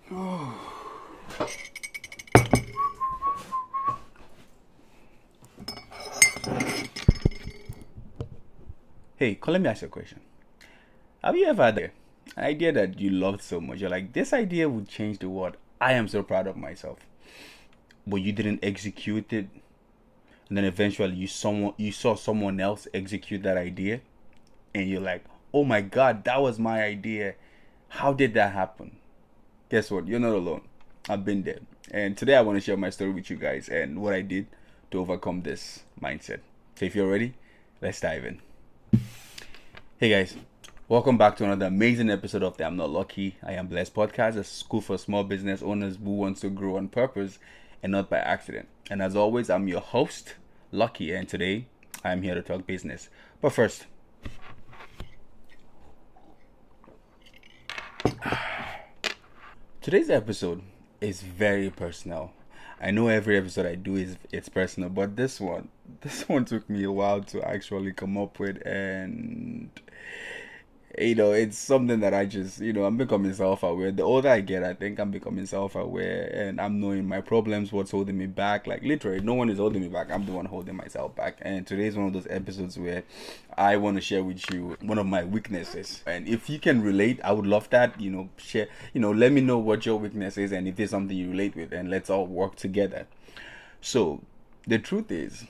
Hey, let me ask you a question. Have you ever had an idea that you loved so much? You're like, this idea would change the world. I am so proud of myself. But you didn't execute it, and then eventually you saw someone else execute that idea, and you're like, oh my god, that was my idea. How did that happen? Guess what? You're not alone. I've been there. And today I want to share my story with you guys and what I did to overcome this mindset. So if you're ready, let's dive in. Hey guys, welcome back to another amazing episode of the I'm Not Lucky, I Am Blessed podcast, a school for small business owners who wants to grow on purpose and not by accident. And as always, I'm your host, Lucky, and today I'm here to talk business. But first, today's episode is very personal. I know every episode I do it's personal, but this one took me a while to actually come up with, and it's something that I just, I'm becoming self-aware. The older I get, I think I'm becoming self-aware, and I'm knowing my problems, what's holding me back. Like literally, no one is holding me back. I'm the one holding myself back. And today is one of those episodes where I want to share with you one of my weaknesses. And if you can relate, I would love that. Share. Let me know what your weakness is, and if there's something you relate with, and let's all work together. So, the truth is,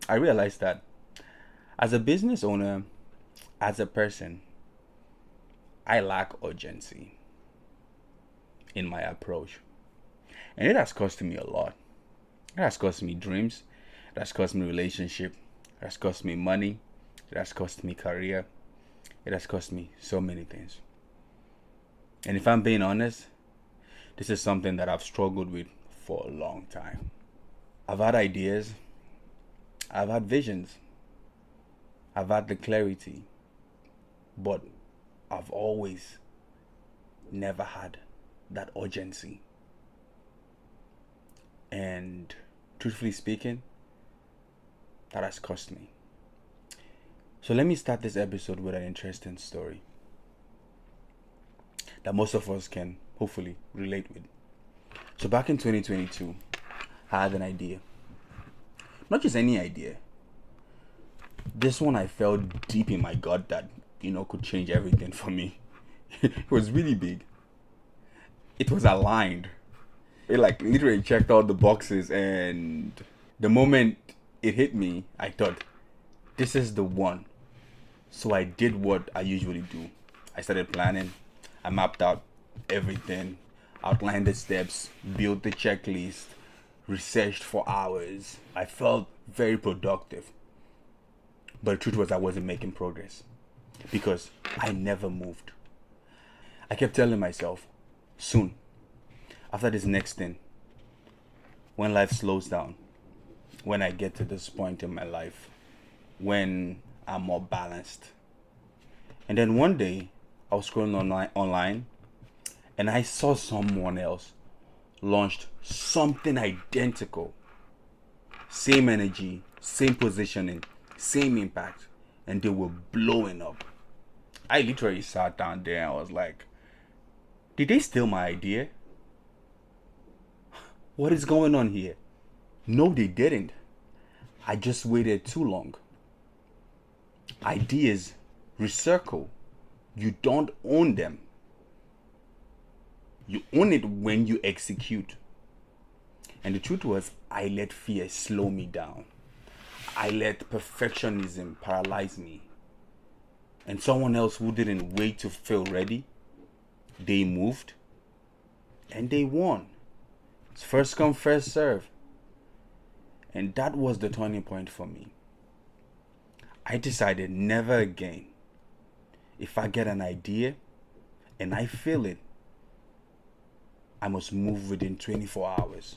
I realized that as a business owner, as a person, I lack urgency in my approach. And it has cost me a lot. It has cost me dreams. It has cost me relationship. It has cost me money. It has cost me career. It has cost me so many things. And if I'm being honest, this is something that I've struggled with for a long time. I've had ideas. I've had visions. I've had the clarity. But I've always never had that urgency. And truthfully speaking, that has cost me. So let me start this episode with an interesting story that most of us can hopefully relate with. So back in 2022, I had an idea. Not just any idea. This one I felt deep in my gut that could change everything for me. It was really big. It was aligned. It like literally checked all the boxes, and the moment it hit me, I thought, this is the one. So I did what I usually do. I started planning. I mapped out everything, outlined the steps, built the checklist, researched for hours. I felt very productive. But the truth was I wasn't making progress because I never moved. I kept telling myself, soon, after this next thing, when life slows down, when I get to this point in my life, when I'm more balanced. And then one day, I was scrolling online and I saw someone else launched something identical. Same energy, same positioning, same impact, and they were blowing up. I literally sat down there and I was like, did they steal my idea? What is going on here? No, they didn't. I just waited too long. Ideas recircle. You don't own them. You own it when you execute. And the truth was, I let fear slow me down. I let perfectionism paralyze me. And someone else who didn't wait to feel ready, they moved and they won. It's first come, first serve. And that was the turning point for me. I decided never again. If I get an idea and I feel it, I must move within 24 hours.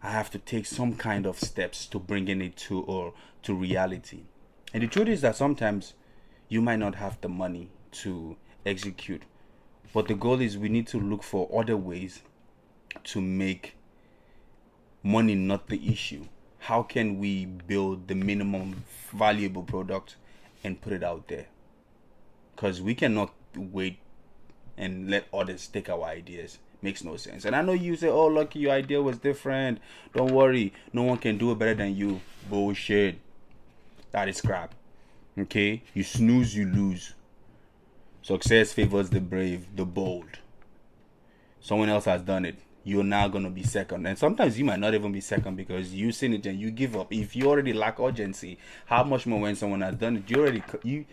I have to take some kind of steps to bringing it to reality. And the truth is that sometimes you might not have the money to execute. But the goal is we need to look for other ways to make money not the issue. How can we build the minimum valuable product and put it out there? Because we cannot wait and let others take our ideas. Makes no sense. And I know you say, oh, lucky your idea was different. Don't worry. No one can do it better than you. Bullshit. That is crap. Okay? You snooze, you lose. Success favors the brave, the bold. Someone else has done it. You're now going to be second. And sometimes you might not even be second because you seen it and you give up. If you already lack urgency, how much more when someone has done it?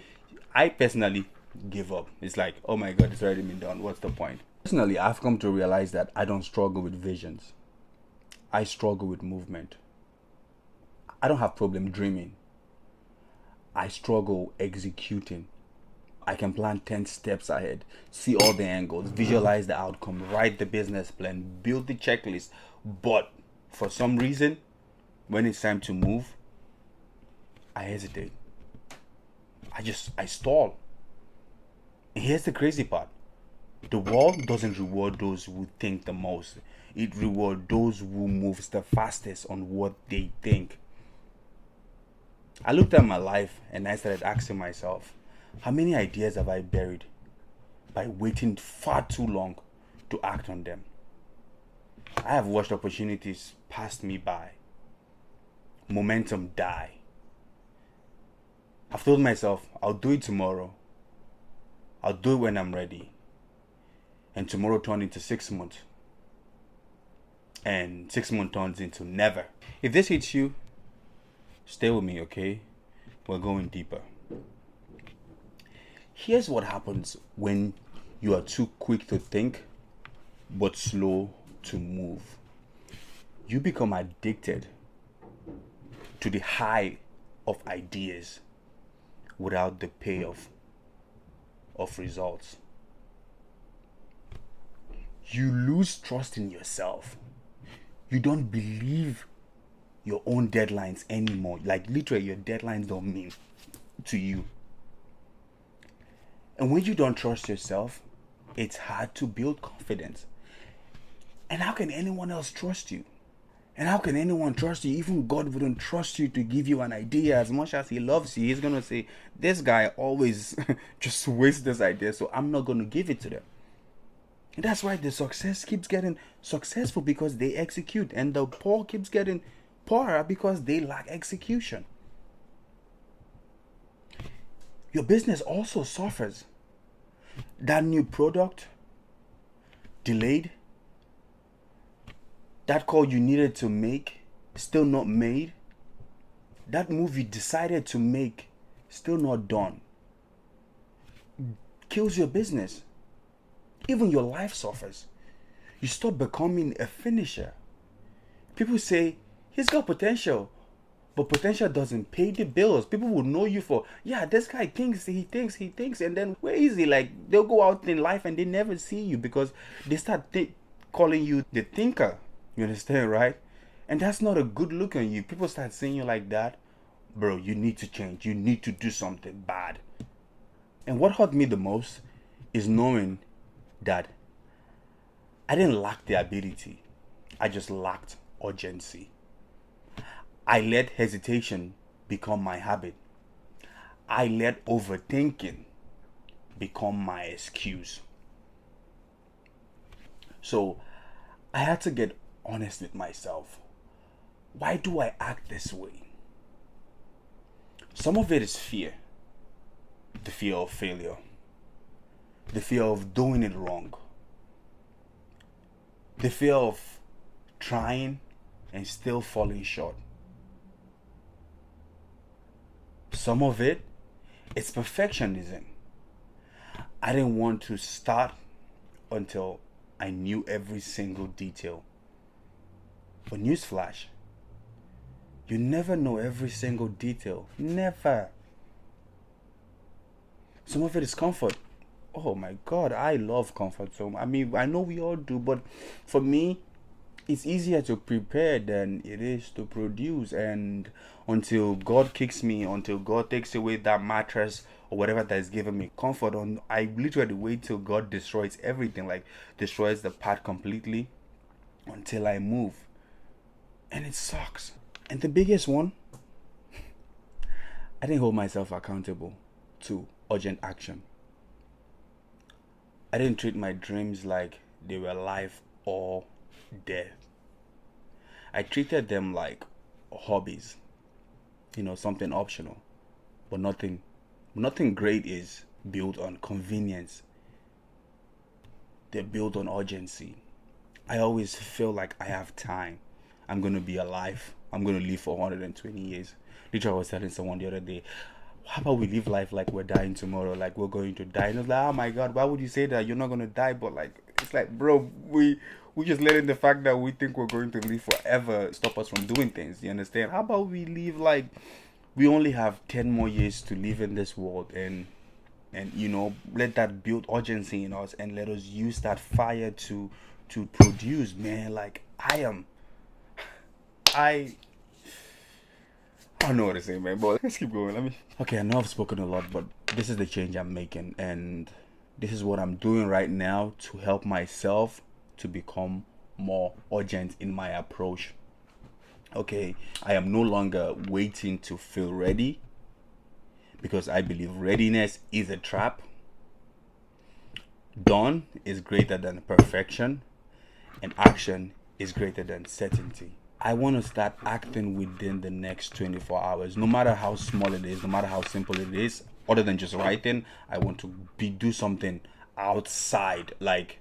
I personally give up. It's like, oh my God, it's already been done. What's the point? Personally, I've come to realize that I don't struggle with visions. I struggle with movement. I don't have problem dreaming. I struggle executing. I can plan 10 steps ahead, see all the angles, visualize the outcome, write the business plan, build the checklist. But for some reason, when it's time to move, I hesitate. I stall. And here's the crazy part. The world doesn't reward those who think the most. It rewards those who moves the fastest on what they think. I looked at my life and I started asking myself, how many ideas have I buried by waiting far too long to act on them? I have watched opportunities pass me by, momentum die. I've told myself, I'll do it tomorrow. I'll do it when I'm ready. And tomorrow turned into 6 months. And 6 months turns into never. If this hits you, stay with me, okay? We're going deeper. Here's what happens when you are too quick to think, but slow to move. You become addicted to the high of ideas without the payoff of results. You lose trust in yourself. You don't believe your own deadlines anymore. Like literally, your deadlines don't mean to you. And when you don't trust yourself, it's hard to build confidence. And how can anyone else trust you? And how can anyone trust you? Even God wouldn't trust you to give you an idea. As much as he loves you, he's going to say, this guy always just wastes this idea, so I'm not going to give it to them. And that's why the success keeps getting successful, because they execute. And the poor keeps getting poorer because they lack execution. Your business also suffers. That new product delayed. That call you needed to make, still not made. That move you decided to make, still not done. Kills your business. Even your life suffers. You stop becoming a finisher. People say, he's got potential. But potential doesn't pay the bills. People will know you for, yeah, this guy thinks. And then where is he? Like, they'll go out in life and they never see you because they start calling you the thinker. You understand, right? And that's not a good look on you. People start seeing you like that. Bro, you need to change. You need to do something bad. And what hurt me the most is knowing that I didn't lack the ability. I just lacked urgency. I let hesitation become my habit. I let overthinking become my excuse. So I had to get honest with myself. Why do I act this way? Some of it is fear. The fear of failure. The fear of doing it wrong. The fear of trying and still falling short. Some of it is perfectionism. I didn't want to start until I knew every single detail. But newsflash, you never know every single detail. Never. Some of it is comfort. Oh my God, I love comfort. So I mean, I know we all do, but for me, it's easier to prepare than it is to produce. And until God kicks me, until God takes away that mattress or whatever that is giving me comfort, I literally wait till God destroys everything, like destroys the part completely, until I move. And it sucks. And the biggest one, I didn't hold myself accountable to urgent action. I didn't treat my dreams like they were life or death. I treated them like hobbies, something optional. But nothing great is built on convenience. They're built on urgency. I always feel like I have time. I'm gonna be alive. I'm gonna live for 120 years. Literally, I was telling someone the other day, how about we live life like we're dying tomorrow, like we're going to die? And I was like, oh my god, why would you say that? You're not gonna die, but like, it's like, bro, we just letting the fact that we think we're going to live forever stop us from doing things. You understand? How about we live like we only have 10 more years to live in this world, and let that build urgency in us, and let us use that fire to produce, man. Like I don't know what to say, man, but let's keep going. Okay, I know I've spoken a lot, but this is the change I'm making, and this is what I'm doing right now to help myself to become more urgent in my approach. Okay, I am no longer waiting to feel ready, because I believe readiness is a trap. Done is greater than perfection, and action is greater than certainty. I want to start acting within the next 24 hours, no matter how small it is, no matter how simple it is. Other than just writing, I want to do something outside, like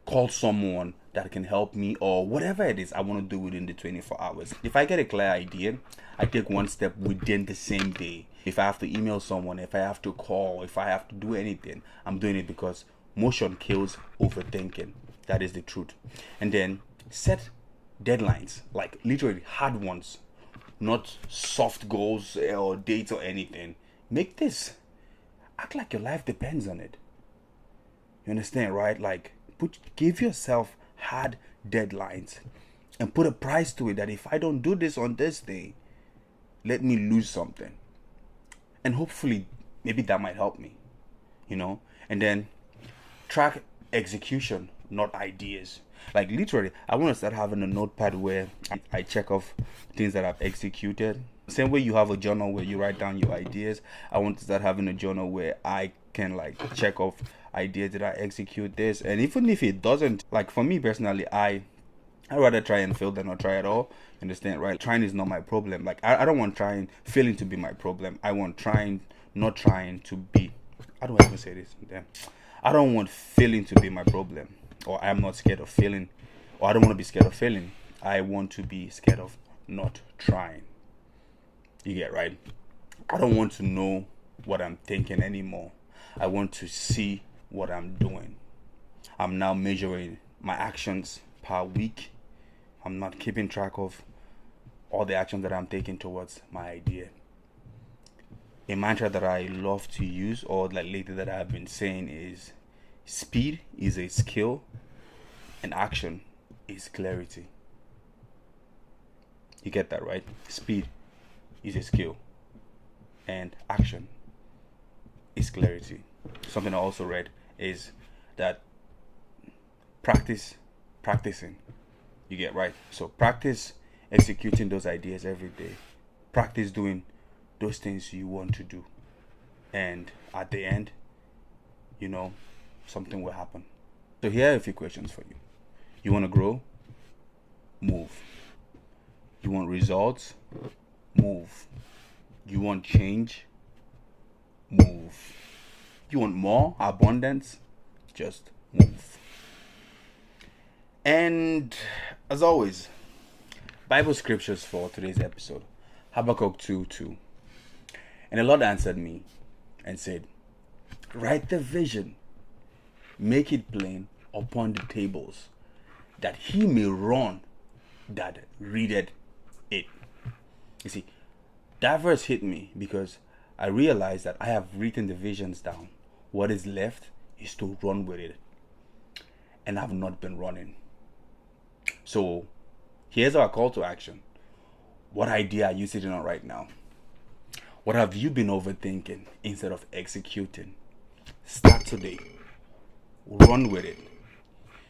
call someone that can help me, or whatever it is I want to do within the 24 hours. If I get a clear idea, I take one step within the same day. If I have to email someone, if I have to call, if I have to do anything, I'm doing it, because motion kills overthinking. That is the truth. And then set deadlines, like literally hard ones, not soft goals or dates or anything. Make this act like your life depends on it. You understand, right? Like, give yourself hard deadlines and put a price to it, that if I don't do this on this day, let me lose something. And hopefully, maybe that might help me, And then track execution, not ideas. Like literally, I want to start having a notepad where I check off things that I've executed. Same way you have a journal where you write down your ideas, I want to start having a journal where I can like check off ideas that I execute this. And even if it doesn't, like for me personally, I rather try and fail than not try at all. Understand, right? Trying is not my problem. Like I don't want failing to be my problem. I want not trying to be. How do I even say this? Damn. I don't want failing to be my problem, or I'm not scared of failing, or I don't want to be scared of failing. I want to be scared of not trying. You get right? I don't want to know what I'm thinking anymore. I want to see what I'm doing. I'm now measuring my actions per week. I'm not keeping track of all the actions that I'm taking towards my idea. A mantra that I love to use, or like lately that I've been saying, is speed is a skill and action is clarity. You get that, right? Speed is a skill and action is clarity. Something I also read is that practicing. You get right? So practice executing those ideas every day. Practice doing those things you want to do. And at the end, something will happen. So here are a few questions for you. You want to grow? Move. You want results? Move. You want change? Move. You want more abundance? Just move. And as always, Bible scriptures for today's episode. Habakkuk 2:2. And the Lord answered me and said, write the vision, make it plain upon the tables, that he may run that readeth it. You see, that verse hit me because I realized that I have written the visions down. What is left is to run with it. And I've not been running. So here's our call to action. What idea are you sitting on right now? What have you been overthinking instead of executing? Start today. Run with it.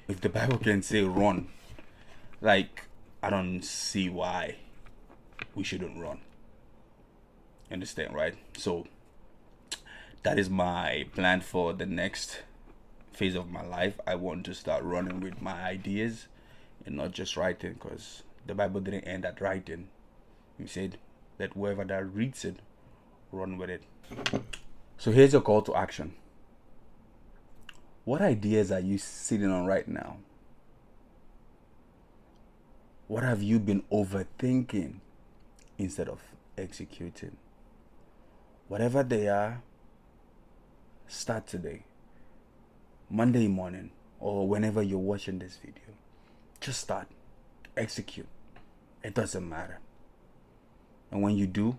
If the Bible can say run, like, I don't see why we shouldn't run. Understand, right? So that is my plan for the next phase of my life, I want to start running with my ideas and not just writing, because the Bible didn't end at writing. He said that whoever that reads it, run with it. So here's your call to action. What ideas are you sitting on right now? What have you been overthinking instead of executing? Whatever they are, start today. Monday morning, or whenever you're watching this video. Just start. Execute. It doesn't matter. And when you do,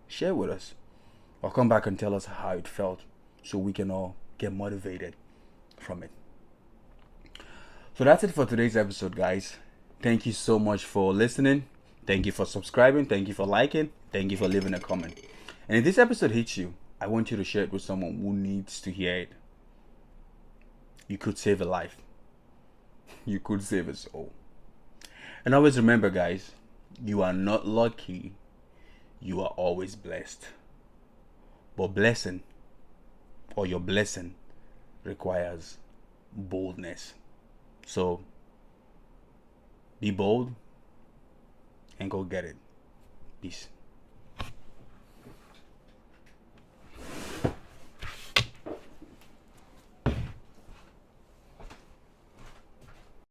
share with us. Or come back and tell us how it felt, so we can all get motivated from it. So that's it for today's episode, guys. Thank you so much for listening. Thank you for subscribing. Thank you for liking. Thank you for leaving a comment. And if this episode hits you, I want you to share it with someone who needs to hear it. You could save a life. You could save a soul. And always remember, guys, you are not lucky. You are always blessed. But blessing, or your blessing, requires boldness. So be bold and go get it. Peace.